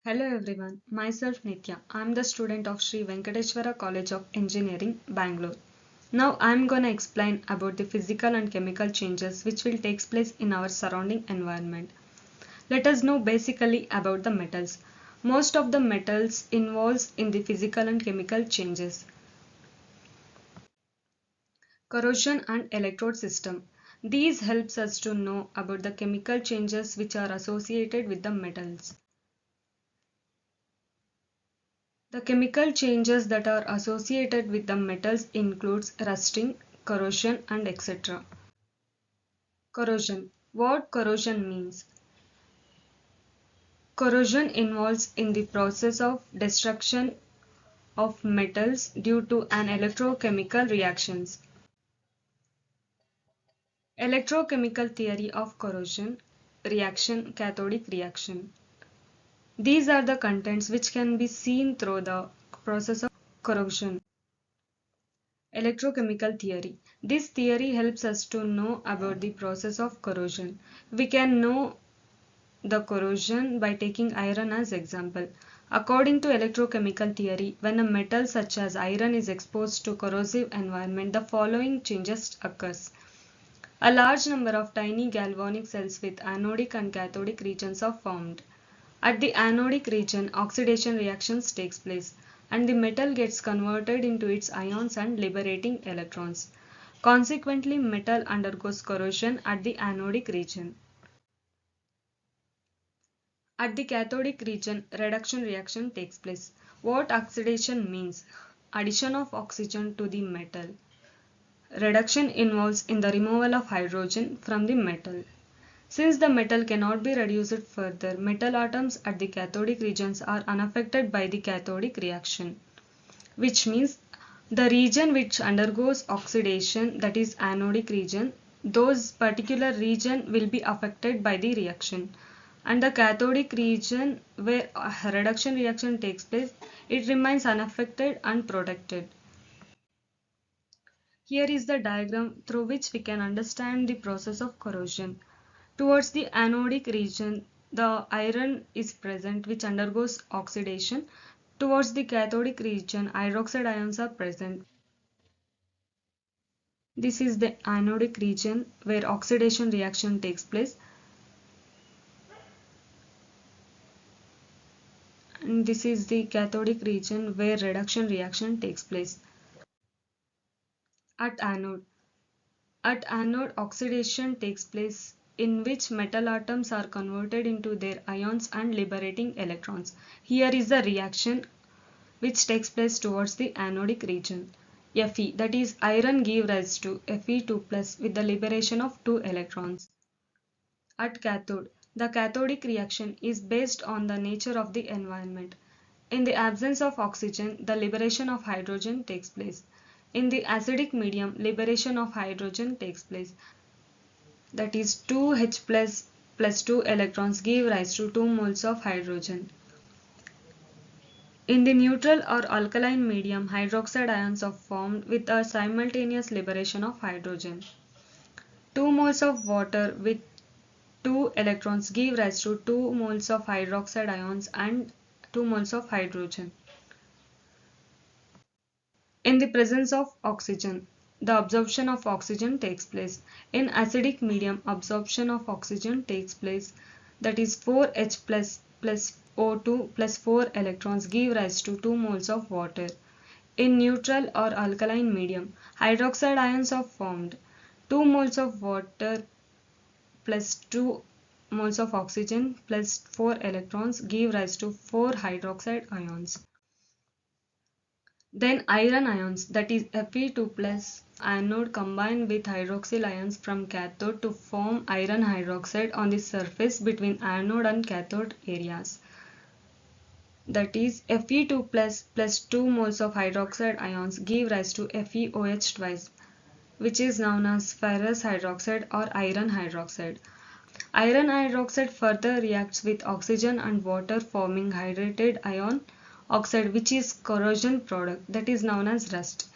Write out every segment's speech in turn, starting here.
Hello everyone, myself Nitya. I am the student of Sri Venkateshwara College of Engineering, Bangalore. Now I am gonna explain about the physical and chemical changes which will take place in our surrounding environment. Let us know basically about the metals. Most of the metals involves in the physical and chemical changes. Corrosion and electrode system. These helps us to know about the chemical changes which are associated with the metals. The chemical changes that are associated with the metals includes rusting, corrosion and etc. Corrosion. What corrosion means? Corrosion involves in the process of destruction of metals due to an electrochemical reactions. Electrochemical theory of corrosion reaction cathodic reaction. These are the contents which can be seen through the process of corrosion. Electrochemical theory. This theory helps us to know about the process of corrosion. We can know the corrosion by taking iron as example. According to electrochemical theory, when a metal such as iron is exposed to corrosive environment, the following changes occurs. A large number of tiny galvanic cells with anodic and cathodic regions are formed. At the anodic region, oxidation reactions takes place and the metal gets converted into its ions and liberating electrons. Consequently, metal undergoes corrosion at the anodic region. At the cathodic region, reduction reaction takes place. What oxidation means? Addition of oxygen to the metal. Reduction involves in the removal of hydrogen from the metal. Since the metal cannot be reduced further, metal atoms at the cathodic regions are unaffected by the cathodic reaction, which means the region which undergoes oxidation, that is anodic region, those particular region will be affected by the reaction. And the cathodic region where a reduction reaction takes place, it remains unaffected and protected. Here is the diagram through which we can understand the process of corrosion. Towards the anodic region, the iron is present which undergoes oxidation. Towards the cathodic region, hydroxide ions are present. This is the anodic region where oxidation reaction takes place. And this is the cathodic region where reduction reaction takes place. At anode. At anode, oxidation takes place in which metal atoms are converted into their ions and liberating electrons. Here is the reaction which takes place towards the anodic region. Fe, that is iron, give rise to Fe2 plus with the liberation of 2 electrons. At cathode, the cathodic reaction is based on the nature of the environment. In the absence of oxygen, the liberation of hydrogen takes place. In the acidic medium, liberation of hydrogen takes place. That is 2H plus 2 electrons give rise to 2 moles of hydrogen. In the neutral or alkaline medium, hydroxide ions are formed with a simultaneous liberation of hydrogen. 2 moles of water with 2 electrons give rise to 2 moles of hydroxide ions and 2 moles of hydrogen. In the presence of oxygen, the absorption of oxygen takes place. In acidic medium, absorption of oxygen takes place. That is 4H plus O2 plus 4 electrons give rise to 2 moles of water. In neutral or alkaline medium, hydroxide ions are formed. 2 moles of water plus 2 moles of oxygen plus 4 electrons give rise to 4 hydroxide ions. Then iron ions, that is Fe2 plus anode combine with hydroxyl ions from cathode to form iron hydroxide on the surface between anode and cathode areas. That is Fe2 plus 2 moles of hydroxide ions give rise to FeOH twice, which is known as ferrous hydroxide or iron hydroxide. Iron hydroxide further reacts with oxygen and water forming hydrated ion oxide, which is corrosion product, that is known as rust.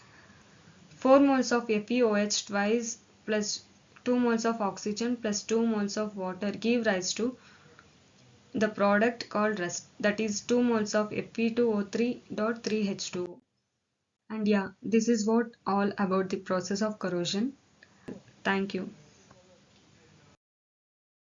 4 moles of FeOH twice plus 2 moles of oxygen plus 2 moles of water give rise to the product called rust, that is 2 moles of Fe2O3.3H2O. And yeah, this is what all about the process of corrosion. Thank you.